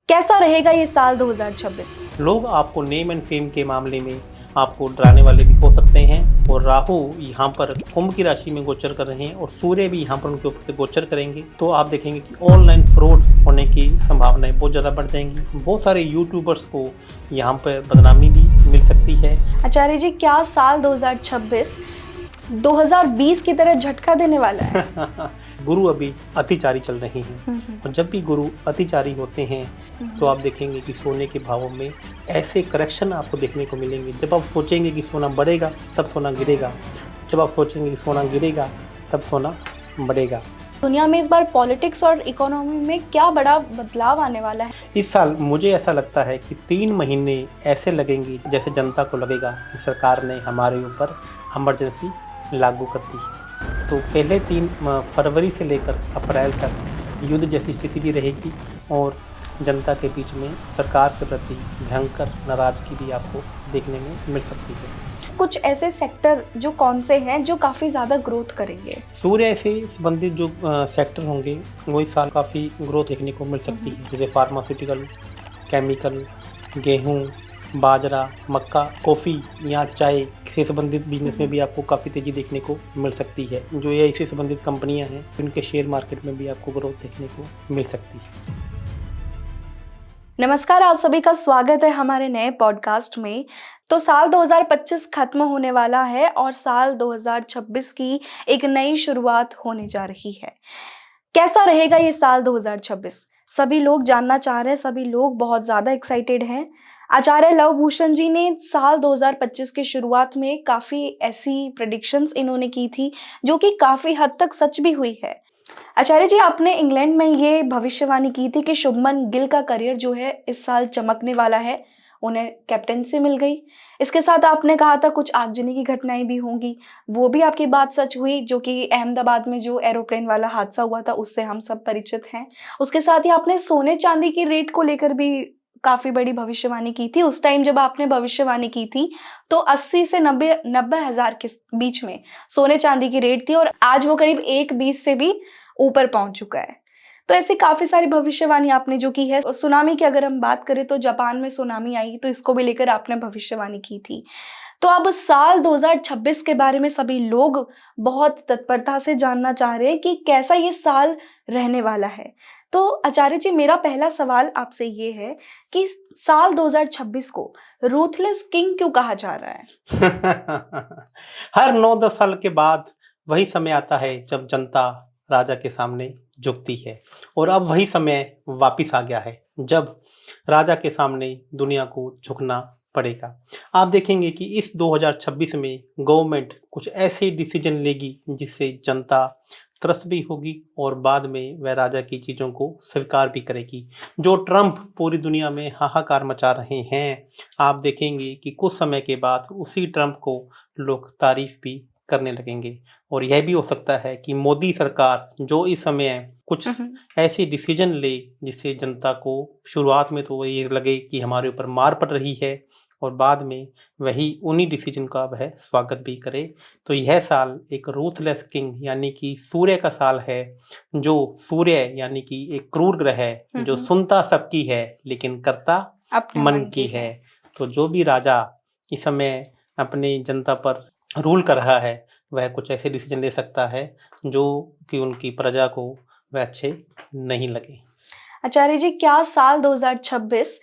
कैसा रहेगा ये साल 2026? लोग आपको नेम एंड फेम के मामले में आपको डराने वाले भी हो सकते हैं और राहु यहाँ पर कुंभ की राशि में गोचर कर रहे हैं और सूर्य भी यहाँ पर उनके ऊपर गोचर करेंगे। तो आप देखेंगे कि ऑनलाइन फ्रॉड होने की संभावनाएं बहुत ज़्यादा बढ़ जाएंगी। बहुत सारे यूट्यूबर्स को यहाँ पर बदनामी भी मिल सकती है। आचार्य जी, क्या साल 2026 2020 की तरह झटका देने वाला है? गुरु अभी अतिचारी चल रहे हैं और जब भी गुरु अतिचारी होते हैं तो आप देखेंगे कि सोने के भावों में ऐसे करेक्शन आपको देखने को मिलेंगे। जब आप सोचेंगे कि सोना बढ़ेगा तब सोना गिरेगा, जब आप सोचेंगे कि सोना गिरेगा तब सोना बढ़ेगा। दुनिया में इस बार पॉलिटिक्स और इकोनॉमी में क्या बड़ा बदलाव आने वाला है? इस साल मुझे ऐसा लगता है कि 3 महीने ऐसे लगेंगे जैसे जनता को लगेगा कि सरकार ने हमारे ऊपर इमरजेंसी लागू कर दी है। तो पहले 3 फरवरी से लेकर अप्रैल तक युद्ध जैसी स्थिति भी रहेगी और जनता के बीच में सरकार के प्रति भयंकर नाराजगी भी आपको देखने में मिल सकती है। कुछ ऐसे सेक्टर जो कौन से हैं जो काफ़ी ज़्यादा ग्रोथ करेंगे? सूर्य से संबंधित जो सेक्टर होंगे वो इस साल काफ़ी ग्रोथ देखने को मिल सकती है, जैसे फार्मास्यूटिकल, केमिकल, गेहूँ, बाजरा, मक्का, कॉफ़ी या चाय से संबंधित बिजनेस में भी आपको काफ़ी तेज़ी देखने को मिल सकती है। जो एआई से संबंधित कंपनियां हैं उनके शेयर मार्केट में भी आपको ग्रोथ देखने को मिल सकती है। नमस्कार, आप सभी का स्वागत है हमारे नए पॉडकास्ट में। तो साल 2025 खत्म होने वाला है और साल 2026 की एक नई शुरुआत होने जा रही है। कैसा रहेगा ये साल 2026? सभी लोग जानना चाह रहे हैं, सभी लोग बहुत ज़्यादा एक्साइटेड हैं। आचार्य लव भूषण जी ने साल 2025 की शुरुआत में काफ़ी ऐसी प्रेडिक्शंस इन्होंने की थी जो कि काफ़ी हद तक सच भी हुई है। आचार्य जी, आपने इंग्लैंड में ये भविष्यवाणी की थी कि शुभमन गिल का करियर जो है इस साल चमकने वाला है, उन्हें कैप्टेंसी मिल गई। इसके साथ आपने कहा था कुछ आगजनी की घटनाएं भी होंगी, वो भी आपकी बात सच हुई, जो कि अहमदाबाद में जो एरोप्लेन वाला हादसा हुआ था उससे हम सब परिचित हैं। उसके साथ ही आपने सोने चांदी की रेट को लेकर भी काफी बड़ी भविष्यवाणी की थी। उस टाइम जब आपने भविष्यवाणी की थी तो 80 से 90 हजार के बीच में सोने चांदी की रेट थी और आज वो करीब 1.20 से भी ऊपर पहुंच चुका है। तो ऐसी काफी सारी भविष्यवाणी आपने जो की है। सुनामी की अगर हम बात करें तो जापान में सुनामी आई तो इसको भी लेकर आपने भविष्यवाणी की थी। तो अब साल 2026 के बारे में सभी लोग बहुत तत्परता से जानना चाह रहे हैं कि कैसा ये साल रहने वाला है। तो आचार्य जी, मेरा पहला सवाल आपसे ये है कि साल 2026 को रूथलेस किंग क्यों कहा जा रहा है? हर 9-10 साल के बाद वही समय आता है जब जनता राजा के सामने झुकती है और अब वही समय वापिस आ गया है जब राजा के सामने दुनिया को झुकना पड़ेगा। आप देखेंगे कि इस 2026 में गवर्नमेंट कुछ ऐसे डिसीजन लेगी जिससे जनता त्रस्त भी होगी और बाद में वह राजा की चीज़ों को स्वीकार भी करेगी। जो ट्रंप पूरी दुनिया में हाहाकार मचा रहे हैं, आप देखेंगे कि कुछ समय के बाद उसी ट्रंप को लोग तारीफ भी करने लगेंगे और यह भी हो सकता है कि मोदी सरकार जो इस समय कुछ ऐसे डिसीजन ले जिससे जनता को शुरुआत में तो ये लगे कि हमारे ऊपर मार पड़ रही है और बाद में वही उन्हीं डिसीजन का वह स्वागत भी करे। तो यह साल एक रूथलेस किंग यानी कि सूर्य का साल है। जो सूर्य यानी कि एक क्रूर ग्रह है जो सुनता सबकी है लेकिन करता मन की है। तो जो भी राजा इस समय अपनी जनता पर रूल कर रहा है वह कुछ ऐसे डिसीजन ले सकता है जो कि उनकी प्रजा को वह अच्छे नहीं लगे। आचार्य जी, क्या साल 2026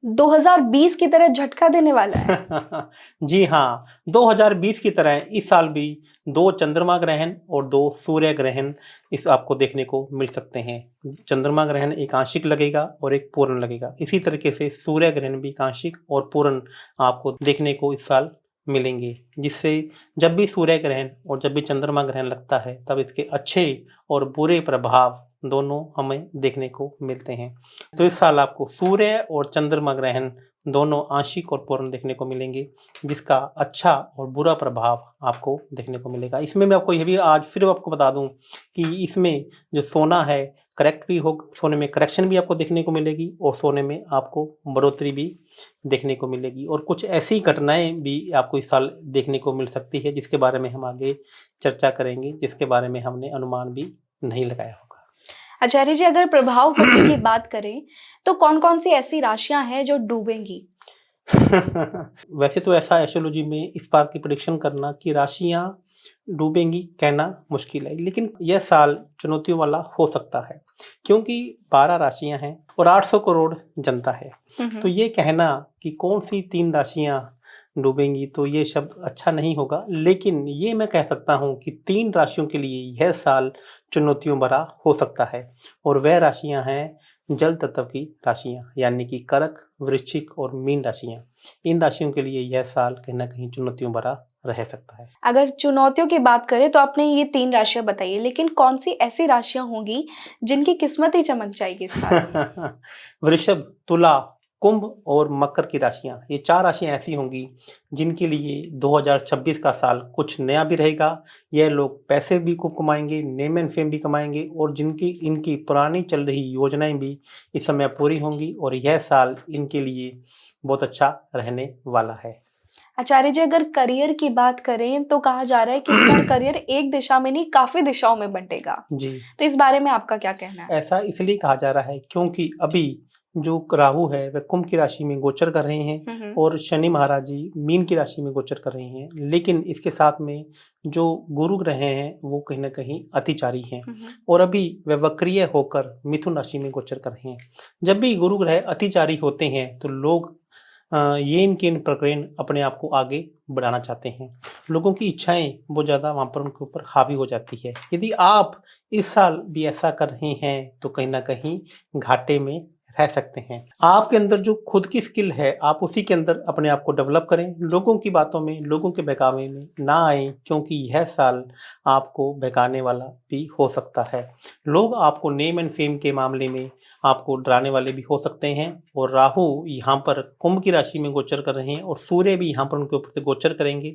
2020 की तरह झटका देने वाला है? जी हाँ, 2020 की तरह इस साल भी 2 चंद्रमा ग्रहण और 2 सूर्य ग्रहण इस आपको देखने को मिल सकते हैं। चंद्रमा ग्रहण एक आंशिक लगेगा और एक पूर्ण लगेगा। इसी तरीके से सूर्य ग्रहण भी आंशिक और पूर्ण आपको देखने को इस साल मिलेंगे, जिससे जब भी सूर्य ग्रहण और जब भी चंद्रमा ग्रहण लगता है तब इसके अच्छे और बुरे प्रभाव दोनों हमें देखने को मिलते हैं। तो इस साल आपको सूर्य और चंद्रमा ग्रहण दोनों आंशिक और पूर्ण देखने को मिलेंगे, जिसका अच्छा और बुरा प्रभाव आपको देखने को मिलेगा। इसमें मैं आपको यह भी आज फिर आपको बता दूं कि इसमें जो सोना है करेक्ट भी हो, सोने में करेक्शन भी आपको देखने को मिलेगी और सोने में आपको बढ़ोतरी भी देखने को मिलेगी और कुछ ऐसी घटनाएं भी आपको इस साल देखने को मिल सकती है जिसके बारे में हम आगे चर्चा करेंगे, जिसके बारे में हमने अनुमान भी नहीं लगाया होगा। आचार्य जी, अगर प्रभाव होने की बात करें तो कौन-कौन सी ऐसी राशियां हैं जो डूबेंगी? वैसे तो ऐसा एस्ट्रोलॉजी में इस बात की प्रेडिक्शन करना कि राशियां डूबेंगी कहना मुश्किल है, लेकिन यह साल चुनौतियों वाला हो सकता है क्योंकि 12 राशियां हैं और 800 करोड़ जनता है। तो ये कहना कि कौन सी 3 राशियां डूबेंगी तो ये शब्द अच्छा नहीं होगा, लेकिन ये मैं कह सकता हूँ कि 3 राशियों के लिए यह साल चुनौतियों भरा हो सकता है और वह राशियां हैं जल तत्व की राशियां, यानी कि कर्क, वृश्चिक और मीन राशियां। इन राशियों के लिए यह साल कहीं ना कहीं चुनौतियों भरा रह सकता है। अगर चुनौतियों की बात करें तो आपने ये 3 राशियां बताई है, लेकिन कौन सी ऐसी राशियां होंगी जिनकी किस्मत ही चमक जाएगी इस साल? वृषभ, तुला, कुंभ और मकर की राशियां, ये 4 राशियां ऐसी होंगी जिनके लिए 2026 का साल कुछ नया भी रहेगा। यह लोग पैसे भी खूब कमाएंगे, नेम एंड फेम भी कमाएंगे और जिनकी इनकी पुरानी चल रही योजनाएं भी इस समय पूरी होंगी और यह साल इनके लिए बहुत अच्छा रहने वाला है। आचार्य जी, अगर करियर की बात करें तो कहा जा रहा है कि इस बार करियर एक दिशा में नहीं, काफी दिशाओं में बंटेगा। जी, तो इस बारे में आपका क्या कहना है? ऐसा इसलिए कहा जा रहा है क्योंकि अभी जो राहु है वह कुंभ की राशि में गोचर कर रहे हैं और शनि महाराज जी मीन की राशि में गोचर कर रहे हैं, लेकिन इसके साथ में जो गुरु ग्रह हैं वो कहीं ना कहीं अतिचारी हैं और अभी वह वक्रीय होकर मिथुन राशि में गोचर कर रहे हैं। जब भी गुरु ग्रह अतिचारी होते हैं तो लोग ये इनके इन प्रकरण अपने आप को आगे बढ़ाना चाहते हैं, लोगों की इच्छाएं बहुत ज़्यादा वहाँ पर उनके ऊपर हावी हो जाती है। यदि आप इस साल भी ऐसा कर रहे हैं तो कहीं ना कहीं घाटे में रह सकते हैं। आपके अंदर जो खुद की स्किल है आप उसी के अंदर अपने आप को डेवलप करें, लोगों की बातों में, लोगों के बहकावे में ना आए क्योंकि यह साल आपको बहकाने वाला भी हो सकता है। लोग आपको नेम एंड फेम के मामले में आपको डराने वाले भी हो सकते हैं और राहु यहाँ पर कुंभ की राशि में गोचर कर रहे हैं और सूर्य भी यहाँ पर उनके ऊपर से गोचर करेंगे।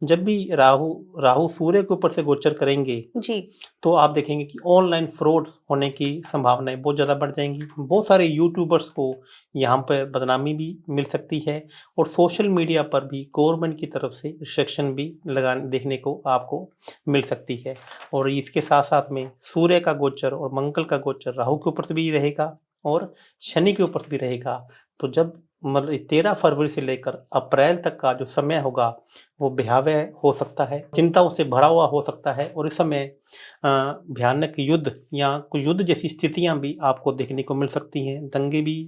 जब भी राहु राहु सूर्य के ऊपर से गोचर करेंगे जी। तो आप देखेंगे कि ऑनलाइन फ्रॉड होने की संभावनाएं बहुत ज़्यादा बढ़ जाएंगी। बहुत सारे यूट्यूबर्स को यहाँ पर बदनामी भी मिल सकती है और सोशल मीडिया पर भी गवर्नमेंट की तरफ से रिस्ट्रिक्शन भी लगा देखने को आपको मिल सकती है। और इसके साथ साथ में सूर्य का गोचर और मंगल का गोचर राहु के ऊपर से भी रहेगा और शनि के ऊपर से भी रहेगा। तो जब मतलब 13 फरवरी से लेकर अप्रैल तक का जो समय होगा वो भयावह हो सकता है, चिंताओं से भरा हुआ हो सकता है और इस समय भयानक युद्ध या कुछ युद्ध जैसी स्थितियां भी आपको देखने को मिल सकती हैं। दंगे भी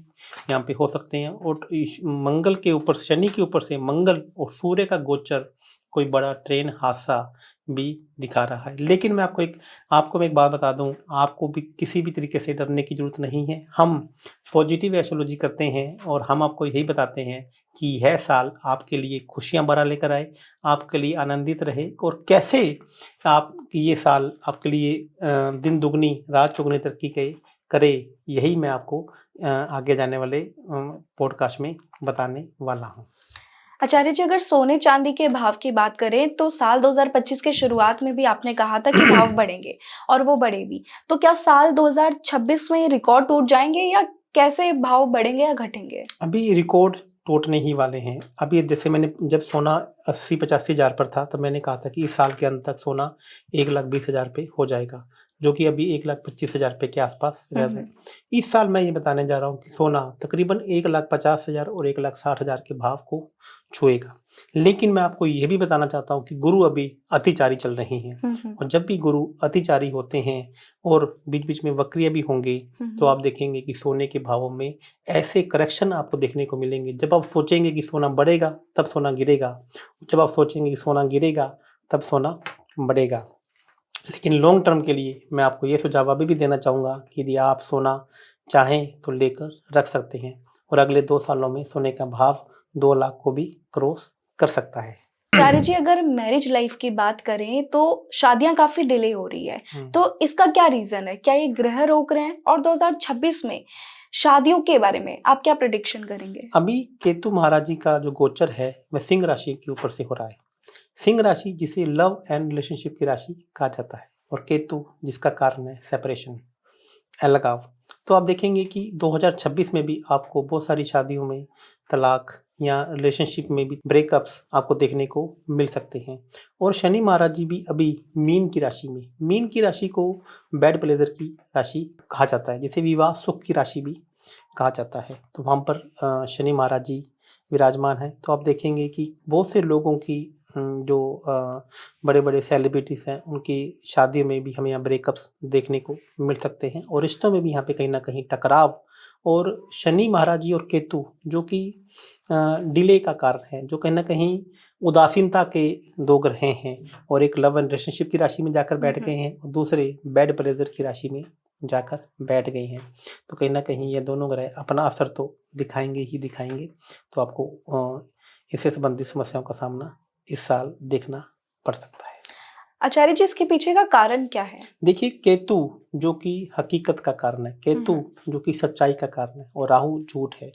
यहाँ पे हो सकते हैं और मंगल के ऊपर, शनि के ऊपर से मंगल और सूर्य का गोचर कोई बड़ा ट्रेन हादसा भी दिखा रहा है। लेकिन मैं आपको मैं एक बात बता दूं, आपको भी किसी भी तरीके से डरने की जरूरत नहीं है। हम पॉजिटिव एस्ट्रोलॉजी करते हैं और हम आपको यही बताते हैं कि यह साल आपके लिए खुशियां भरा लेकर आए, आपके लिए आनंदित रहे और कैसे आप ये साल आपके लिए दिन दुगनी रात चौगुनी तरक्की करे, यही मैं आपको आगे जाने वाले पॉडकास्ट में बताने वाला हूँ। आचार्य जी, अगर सोने चांदी के भाव की बात करें तो साल 2025 के शुरुआत में भी आपने कहा था कि भाव बढ़ेंगे और वो बढ़े भी। तो क्या साल 2026 में रिकॉर्ड टूट जाएंगे या कैसे भाव बढ़ेंगे या घटेंगे? अभी रिकॉर्ड टूटने ही वाले हैं। अभी जैसे मैंने जब सोना 80-85 हज़ार पर था तब मैंने कहा था कि इस साल के अंत तक सोना 1,20,000 पे हो जाएगा, जो कि अभी 1,25,000 पे के आसपास रह रहा है। इस साल मैं ये बताने जा रहा हूँ कि सोना तकरीबन 1,50,000 और 1,60,000 के भाव को छुएगा। लेकिन मैं आपको ये भी बताना चाहता हूँ कि गुरु अभी अतिचारी चल रहे हैं और जब भी गुरु अतिचारी होते हैं और बीच बीच में वक्रिय भी होंगे तो आप देखेंगे कि सोने के भावों में ऐसे करेक्शन आपको देखने को मिलेंगे। जब आप सोचेंगे कि सोना बढ़ेगा तब सोना गिरेगा, जब आप सोचेंगे कि सोना गिरेगा तब सोना बढ़ेगा। लेकिन लॉन्ग टर्म के लिए मैं आपको ये सुझाव अभी भी देना चाहूँगा कि यदि आप सोना चाहें तो लेकर रख सकते हैं और अगले 2 सालों में सोने का भाव 2 लाख को भी क्रॉस कर सकता है। आचार्य जी, अगर मैरिज लाइफ की बात करें तो शादियां काफी डिले हो रही है, तो इसका क्या रीजन है? क्या ये ग्रह रोक रहे हैं? और 2026 में शादियों के बारे में आप क्या प्रेडिक्शन करेंगे? अभी केतु महाराज जी का जो गोचर है वह सिंह राशि के ऊपर से हो रहा है। सिंह राशि जिसे लव एंड रिलेशनशिप की राशि कहा जाता है और केतु जिसका कारण है सेपरेशन, अलगाव। तो आप देखेंगे कि 2026 में भी आपको बहुत सारी शादियों में तलाक या रिलेशनशिप में भी ब्रेकअप्स आपको देखने को मिल सकते हैं। और शनि महाराज जी भी अभी मीन की राशि में, मीन की राशि को बैड प्लेजर की राशि कहा जाता है, जिसे विवाह सुख की राशि भी कहा जाता है। तो वहाँ पर शनि महाराज जी विराजमान है। तो आप देखेंगे कि बहुत से लोगों की जो बड़े बड़े सेलिब्रिटीज़ हैं उनकी शादियों में भी हमें यहाँ ब्रेकअप्स देखने को मिल सकते हैं, और रिश्तों में भी यहाँ पे कहीं ना कहीं टकराव। और शनि महाराज जी और केतु जो कि डिले का कारण है, जो कहीं ना कहीं उदासीनता के दो ग्रह हैं, और एक लव एंड रिलेशनशिप की राशि में जाकर बैठ गए हैं और दूसरे बैड प्लेजर की राशि में जाकर बैठ गए हैं। तो कहीं ना कहीं ये दोनों ग्रह अपना असर तो दिखाएंगे ही दिखाएंगे। तो आपको इससे संबंधित समस्याओं का सामना इस साल देखना पड़ सकता है। आचार्य जी, इसके पीछे का कारण क्या है? देखिए, केतु जो कि हकीकत का कारण है, केतु जो कि सच्चाई का कारण है, और राहु झूठ है।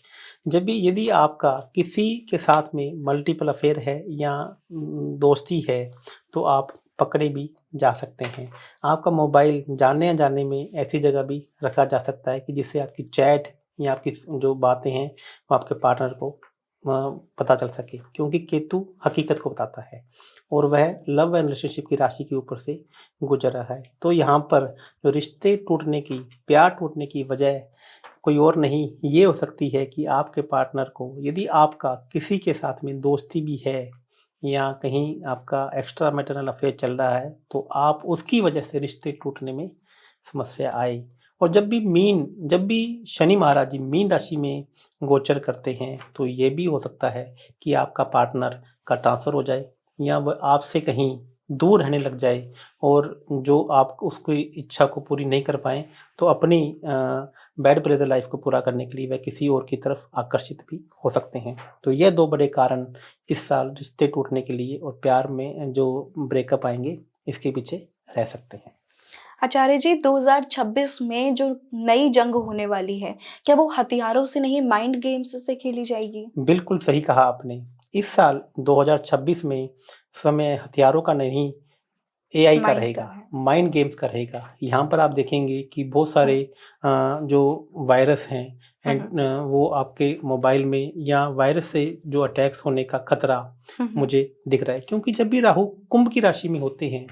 जब भी यदि आपका किसी के साथ में मल्टीपल अफेयर है या दोस्ती है, तो आप पकड़े भी जा सकते हैं। आपका मोबाइल जाने अनजाने में ऐसी जगह भी रखा जा सकता है कि जिससे आपकी चैट या आपकी जो बातें हैं वो आपके पार्टनर को पता चल सके, क्योंकि केतु हकीकत को बताता है और वह लव एंड रिलेशनशिप की राशि के ऊपर से गुजर रहा है। तो यहाँ पर जो रिश्ते टूटने की, प्यार टूटने की वजह कोई और नहीं, ये हो सकती है कि आपके पार्टनर को, यदि आपका किसी के साथ में दोस्ती भी है या कहीं आपका एक्स्ट्रा मैटरनल अफेयर चल रहा है, तो आप उसकी वजह से रिश्ते टूटने में समस्या आए। और जब भी शनि महाराज जी मीन राशि में गोचर करते हैं, तो ये भी हो सकता है कि आपका पार्टनर का ट्रांसफ़र हो जाए या वह आपसे कहीं दूर रहने लग जाए, और जो आप उसकी इच्छा को पूरी नहीं कर पाएँ, तो अपनी बैड प्लेज़र लाइफ़ को पूरा करने के लिए वह किसी और की तरफ आकर्षित भी हो सकते हैं। तो ये 2 बड़े कारण इस साल रिश्ते टूटने के लिए और प्यार में जो ब्रेकअप आएँगे, इसके पीछे रह सकते हैं। आचार्य जी, 2026 में जो नई जंग होने वाली है, क्या वो हथियारों से नहीं माइंड गेम्स से खेली जाएगी? बिल्कुल सही कहा आपने। इस साल 2026 में समय हथियारों का नहीं, एआई का माइंड का रहेगा, है। माइंड गेम्स का रहेगा। यहाँ पर आप देखेंगे कि बहुत सारे जो वायरस हैं हुँ, हुँ। वो आपके मोबाइल में, या वायरस से जो अटैक्स होने का खतरा हुँ, हुँ। मुझे दिख रहा है, क्योंकि जब भी राहु कुंभ की राशि में होते हैं,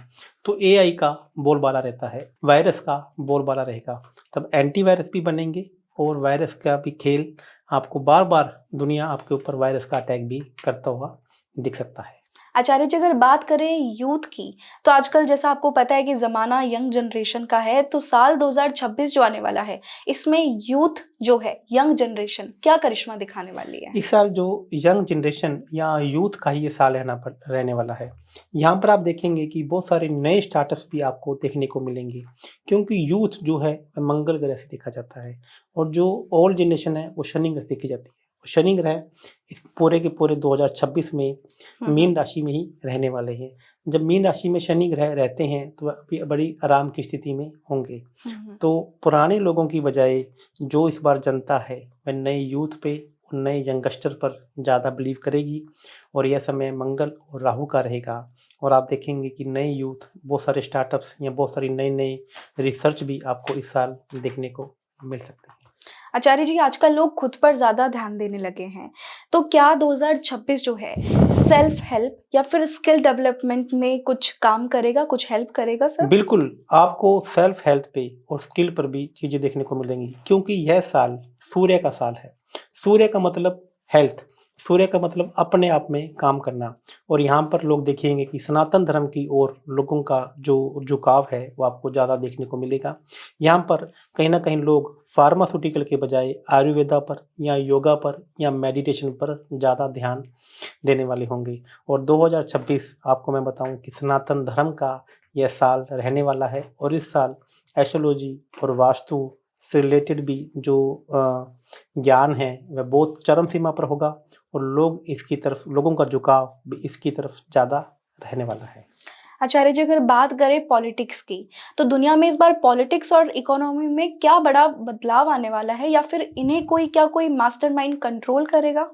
तो एआई का बोलबाला रहता है, वायरस का बोलबाला रहेगा। तब एंटीवायरस भी बनेंगे, और वायरस का भी खेल आपको बार-बार दुनिया आपके ऊपर वायरस का अटैक भी करता हुआ दिख सकता है। आचार्य जी, अगर बात करें यूथ की, तो आजकल जैसा आपको पता है कि ज़माना यंग जनरेशन का है, तो साल 2026 जो आने वाला है, इसमें यूथ जो है, यंग जनरेशन क्या करिश्मा दिखाने वाली है? इस साल जो यंग जनरेशन या यूथ का ही ये साल रहने वाला है। यहाँ पर आप देखेंगे कि बहुत सारे नए स्टार्टअप्स भी आपको देखने को मिलेंगे, क्योंकि यूथ जो है मंगल ग्रह से देखा जाता है, और जो ओल्ड जनरेशन है वो शनि ग्रह से देखी जाती है। शनि ग्रह इस पूरे के पूरे 2026 में हुँ, हुँ। मीन राशि में ही रहने वाले हैं। जब मीन राशि में शनि ग्रह रहते हैं, तो अभी बड़ी आराम की स्थिति में होंगे। हुँ, हुँ। तो पुराने लोगों की बजाय जो इस बार जनता है, वह नए यूथ पे और नए यंगस्टर पर ज़्यादा बिलीव करेगी, और यह समय मंगल और राहु का रहेगा। और आप देखेंगे कि नए यूथ, बहुत सारे स्टार्टअप्स या बहुत सारी नई-नई रिसर्च भी आपको इस साल देखने को मिल सकते हैं। आचार्य जी, आजकल लोग खुद पर ज़्यादा ध्यान देने लगे हैं। तो क्या 2026 जो है, सेल्फ हेल्प या फिर स्किल डेवलपमेंट में कुछ काम करेगा, कुछ हेल्प करेगा सर? बिल्कुल, आपको सेल्फ हेल्थ पे और स्किल पर भी चीज़ें देखने को मिलेंगी, क्योंकि यह साल सूर्य का साल है। सूर्य का मतलब हेल्थ, सूर्य का मतलब अपने आप में काम करना, और यहाँ पर लोग देखेंगे कि सनातन धर्म की ओर लोगों का जो झुकाव है वो आपको ज़्यादा देखने को मिलेगा। यहाँ पर कहीं न कहीं लोग फार्मास्यूटिकल के बजाय आयुर्वेदा पर या योगा पर या मेडिटेशन पर ज़्यादा ध्यान देने वाले होंगे। और 2026 आपको मैं बताऊँ कि सनातन धर्म का यह साल रहने वाला है, और इस साल एस्ट्रोलॉजी और वास्तु से रिलेटेड भी जो ज्ञान है वह बहुत चरम सीमा पर होगा, और लोगों का झुकाव भी इसकी तरफ ज़्यादा रहने वाला है। आचार्य जी, अगर बात करें पॉलिटिक्स की, तो दुनिया में इस बार पॉलिटिक्स और इकोनॉमी में क्या बड़ा बदलाव आने वाला है, या फिर इन्हें कोई मास्टरमाइंड कंट्रोल करेगा?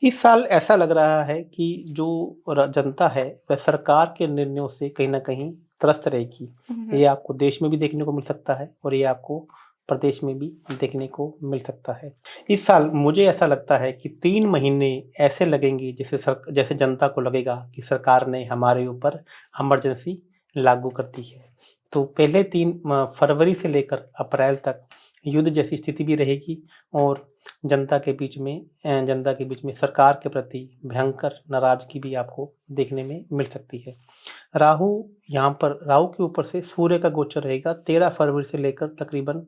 इस साल ऐसा लग रहा है कि जो जनता है वह सरकार के निर्णयों से कहीं न कहीं त्रस्त रहेगी। हुँ, ये हुँ। आपको देश में भी देखने को मिल सकता है, और ये आपको प्रदेश में भी देखने को मिल सकता है। इस साल मुझे ऐसा लगता है कि 3 महीने ऐसे लगेंगे जैसे जनता को लगेगा कि सरकार ने हमारे ऊपर इमरजेंसी लागू कर दी है। तो पहले 3 फरवरी से लेकर अप्रैल तक युद्ध जैसी स्थिति भी रहेगी और जनता के बीच में सरकार के प्रति भयंकर नाराजगी भी आपको देखने में मिल सकती है। राहु के ऊपर से सूर्य का गोचर रहेगा 13 फरवरी से लेकर तकरीबन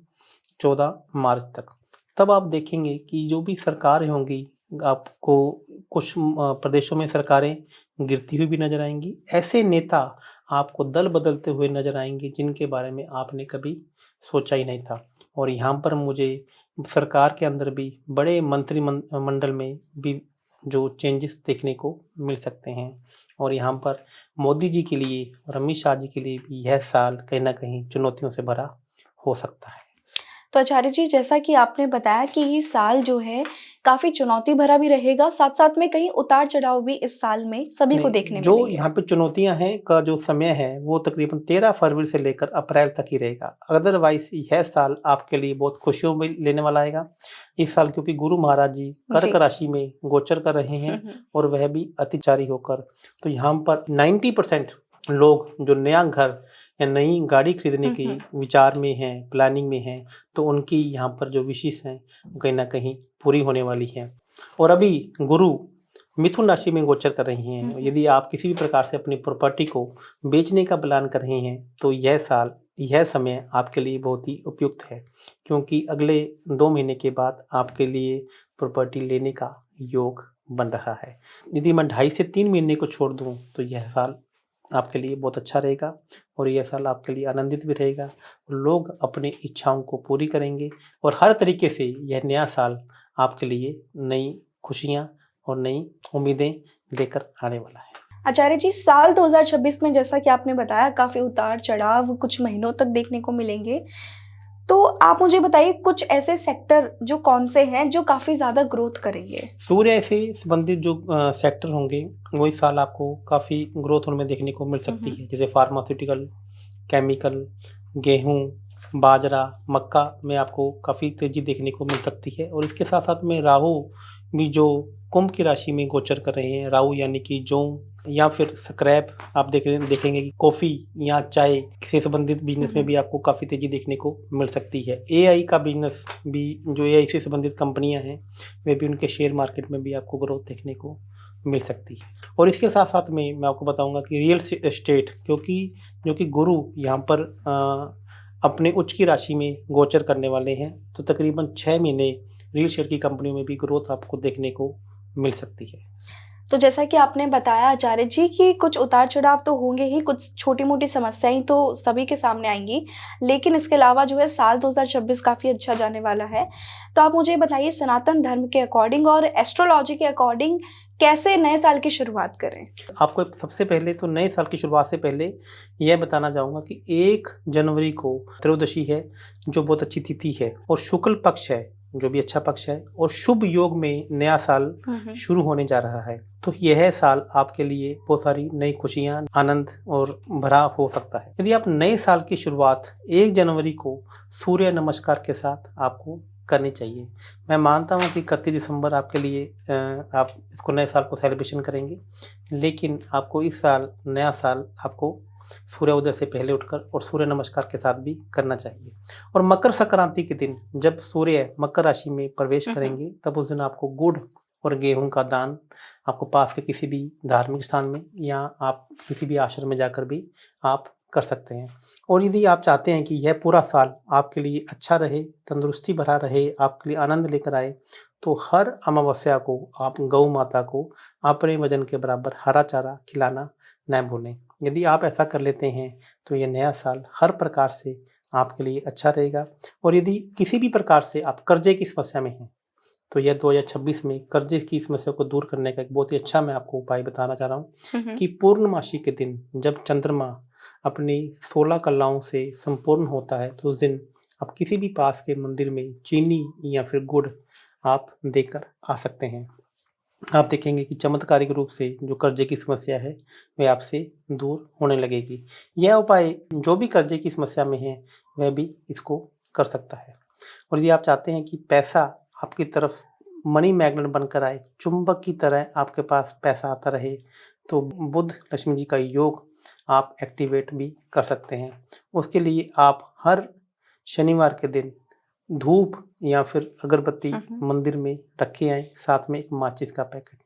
14 मार्च तक। तब आप देखेंगे कि जो भी सरकारें होंगी, आपको कुछ प्रदेशों में सरकारें गिरती हुई भी नजर आएंगी। ऐसे नेता आपको दल बदलते हुए नजर आएंगे जिनके बारे में आपने कभी सोचा ही नहीं था। और यहाँ पर मुझे सरकार के अंदर भी बड़े मंत्रिमंडल में भी जो चेंजेस देखने को मिल सकते हैं। और यहाँ पर मोदी जी के लिए और अमित शाह जी के लिए भी यह साल कहीं ना कहीं चुनौतियों से भरा हो सकता है। तो आचार्य जी, जैसा कि आपने बताया कि ये साल जो है काफी चुनौती भरा भी रहेगा, साथ साथ में कहीं उतार चढ़ाव भी इस साल में सभी को देखने जो मिलेंगे। यहाँ पे चुनौतियां हैं का जो समय है वो तकरीबन 13 फरवरी से लेकर अप्रैल तक ही रहेगा। अदरवाइज यह साल आपके लिए बहुत खुशियों में लेने वाला आएगा। इस साल क्योंकि गुरु महाराज जी कर्क राशि में गोचर कर रहे हैं और वह भी अतिचारी होकर, तो यहाँ पर 90% लोग जो नया घर या नई गाड़ी खरीदने के विचार में हैं, प्लानिंग में हैं, तो उनकी यहाँ पर जो विशेष हैं कहीं ना कहीं पूरी होने वाली है। और अभी गुरु मिथुन राशि में गोचर कर रही हैं। यदि आप किसी भी प्रकार से अपनी प्रॉपर्टी को बेचने का प्लान कर रहे हैं तो यह समय आपके लिए बहुत ही उपयुक्त है, क्योंकि अगले 2 महीने के बाद आपके लिए प्रॉपर्टी लेने का योग बन रहा है। यदि मैं 2.5 से 3 महीने को छोड़ दूं तो यह साल आपके लिए बहुत अच्छा रहेगा और यह साल आपके लिए आनंदित भी रहेगा। लोग अपनी इच्छाओं को पूरी करेंगे और हर तरीके से यह नया साल आपके लिए नई खुशियां और नई उम्मीदें लेकर आने वाला है। आचार्य जी, साल 2026 में जैसा कि आपने बताया काफी उतार चढ़ाव कुछ महीनों तक देखने को मिलेंगे, तो आप मुझे बताइए कुछ ऐसे सेक्टर जो कौन से हैं जो काफी ज्यादा ग्रोथ करेंगे। सूर्य से संबंधित जो सेक्टर होंगे वो इस साल आपको काफी ग्रोथ में देखने को मिल सकती है, जैसे फार्मास्यूटिकल, केमिकल, गेहूं, बाजरा, मक्का में आपको काफी तेजी देखने को मिल सकती है। और इसके साथ साथ में राहु भी जो कुंभ की राशि में गोचर कर रहे हैं, राहु यानी कि जौ या फिर स्क्रैप, आप देखेंगे कि कॉफी या चाय से संबंधित बिजनेस में भी आपको काफी तेजी देखने को मिल सकती है। एआई का बिजनेस भी, जो एआई से संबंधित कंपनियां हैं, वे भी उनके शेयर मार्केट में भी आपको ग्रोथ देखने को मिल सकती है। और इसके साथ साथ में मैं आपको बताऊंगा कि रियल एस्टेट, जो कि गुरु यहाँ पर अपने उच्च की राशि में गोचर करने वाले हैं, तो तकरीबन 6 महीने रियल एस्टेट की कंपनियों में भी ग्रोथ आपको देखने को मिल सकती है। तो जैसा कि आपने बताया आचार्य जी कि कुछ उतार चढ़ाव तो होंगे ही, कुछ छोटी मोटी समस्याएं तो सभी के सामने आएंगी, लेकिन इसके अलावा जो है साल 2026 काफी अच्छा जाने वाला है। तो आप मुझे बताइए सनातन धर्म के अकॉर्डिंग और एस्ट्रोलॉजी के अकॉर्डिंग कैसे नए साल की शुरुआत करें। आपको सबसे पहले तो नए साल की शुरुआत से पहले यह बताना चाहूंगा कि 1 जनवरी को त्रयोदशी है, जो बहुत अच्छी तिथि है, और शुक्ल पक्ष है, जो भी अच्छा पक्ष है, और शुभ योग में नया साल शुरू होने जा रहा है। तो यह साल आपके लिए बहुत सारी नई खुशियां, आनंद और भरा हो सकता है। यदि आप नए साल की शुरुआत 1 जनवरी को सूर्य नमस्कार के साथ आपको करनी चाहिए। मैं मानता हूं कि 31 दिसंबर आपके लिए आप इसको नए साल को सेलिब्रेशन करेंगे, लेकिन आपको इस साल नया साल आपको सूर्योदय से पहले उठकर और सूर्य नमस्कार के साथ भी करना चाहिए। और मकर संक्रांति के दिन जब सूर्य मकर राशि में प्रवेश करेंगे, तब उस दिन आपको गुड़ और गेहूं का दान आपको पास के किसी भी धार्मिक स्थान में या आप किसी भी आश्रम में जाकर भी आप कर सकते हैं। और यदि आप चाहते हैं कि यह पूरा साल आपके लिए अच्छा रहे, तंदुरुस्ती भरा रहे, आपके लिए आनंद लेकर आए, तो हर अमावस्या को आप गौ माता को अपने वजन के बराबर हरा चारा खिलाना न भूलें। यदि आप ऐसा कर लेते हैं तो ये नया साल हर प्रकार से आपके लिए अच्छा रहेगा। और यदि किसी भी प्रकार से आप कर्जे की समस्या में हैं, तो यह 2026 में कर्जे की समस्या को दूर करने का एक बहुत ही अच्छा मैं आपको उपाय बताना चाह रहा हूँ कि पूर्णमासी के दिन जब चंद्रमा अपनी 16 कलाओं से संपूर्ण होता है, तो उस दिन आप किसी भी पास के मंदिर में चीनी या फिर गुड़ आप देकर आ सकते हैं। आप देखेंगे कि चमत्कारिक रूप से जो कर्जे की समस्या है वह आपसे दूर होने लगेगी। यह उपाय जो भी कर्जे की समस्या में है वह भी इसको कर सकता है। और यदि आप चाहते हैं कि पैसा आपकी तरफ मनी मैग्नेट बनकर आए, चुंबक की तरह आपके पास पैसा आता रहे, तो बुध लक्ष्मी जी का योग आप एक्टिवेट भी कर सकते हैं। उसके लिए आप हर शनिवार के दिन धूप या फिर अगरबत्ती मंदिर में रख के आएँ, साथ में एक माचिस का पैकेट।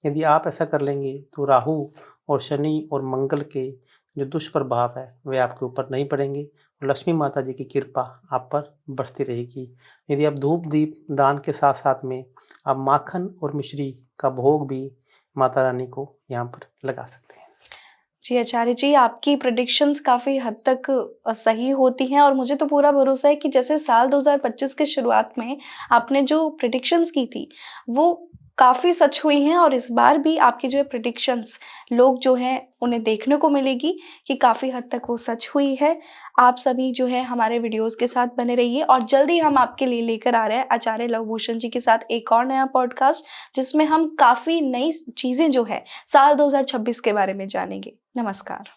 यदि आप ऐसा कर लेंगे तो राहु और शनि और मंगल के जो दुष्प्रभाव है वे आपके ऊपर नहीं पड़ेंगे और लक्ष्मी माता जी की कृपा आप पर बरसती रहेगी। यदि आप धूप दीप दान के साथ साथ में आप माखन और मिश्री का भोग भी माता रानी को यहाँ पर लगा सकते हैं। जी आचार्य जी, आपकी प्रेडिक्शंस काफ़ी हद तक सही होती हैं और मुझे तो पूरा भरोसा है कि जैसे साल 2025 के शुरुआत में आपने जो प्रेडिक्शंस की थी, वो काफ़ी सच हुई हैं और इस बार भी आपकी जो है प्रेडिक्शंस लोग जो हैं उन्हें देखने को मिलेगी कि काफ़ी हद तक वो सच हुई है। आप सभी जो है हमारे वीडियोज़ के साथ बने रहिए और जल्दी हम आपके लिए लेकर आ रहे हैं आचार्य लवभूषण जी के साथ एक और नया पॉडकास्ट, जिसमें हम काफ़ी नई चीज़ें जो है साल 2026 के बारे में जानेंगे। नमस्कार।